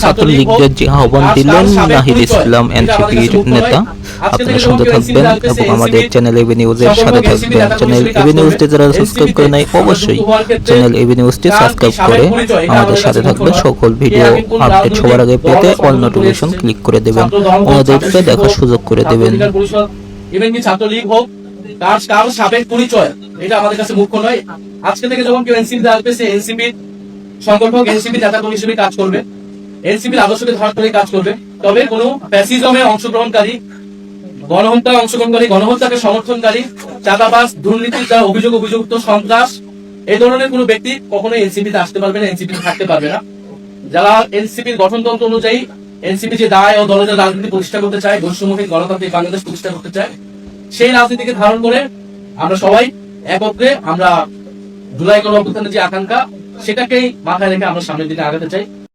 ছাত্রলীগের যে আহ্বান দিলেন নাহিদ ইসলাম এনসিপির নেতা। আপনারা সাথে থাকবেন এবং আমাদের চ্যানেল এবি নিউজের সাথে থাকবেন। চ্যানেল এবি নিউজটি যারা সাবস্ক্রাইব করে নাই অবশ্যই চ্যানেল এবি নিউজটি সাবস্ক্রাইব করে আমাদের সাথে থাকবে। সকল ভিডিও আপডেট সবার আগে পেতে অল নোটিফিকেশন ক্লিক করে দেবেন, আমাদেরকে দেখার সুযোগ করে দেবেন। ইভেন কি ছাত্রলীগ হোক, কার সাবেক পরিচয় এটা আমাদের কাছে মুখ্য নয়। আজকে থেকে যখন কেউ এনসিপি আসবে, সে এনসিপির সংগঠক, এনসিপি নেতা কর্মী হিসেবে কাজ করবে, এনসিপির আদর্শকে ধারণ করে কাজ করবে। তবে কোনো ফ্যাসিজমে অংশগ্রহণকারী, গণহত্যায় অংশগ্রহণকারী, গণহত্যাকে সমর্থনকারী, চাঁদাবাজ, দুর্নীতির দ্বারা অভিযুক্ত সন্ত্রাস, এই ধরনের কোনো ব্যক্তি কখনোই এনসিপিতে আসতে পারবে না, এনসিপি থাকতে পারবে না। যারা এনসিপির গঠনতন্ত্র অনুযায়ী এনসিপি যে দায় ও দলের রাজনীতি প্রতিষ্ঠা করতে চায়, বৈষম্যহীন গণতান্ত্রিক বাংলাদেশ প্রতিষ্ঠা করতে চায়, সেই রাজনীতিকে ধারণ করে আমরা সবাই একত্রে আমরা জুলাই গণ অভ্যুত্থানের যে আকাঙ্ক্ষা, সেটাকেই মাথায় রেখে আমরা সামনের দিকে আগাতে চাই।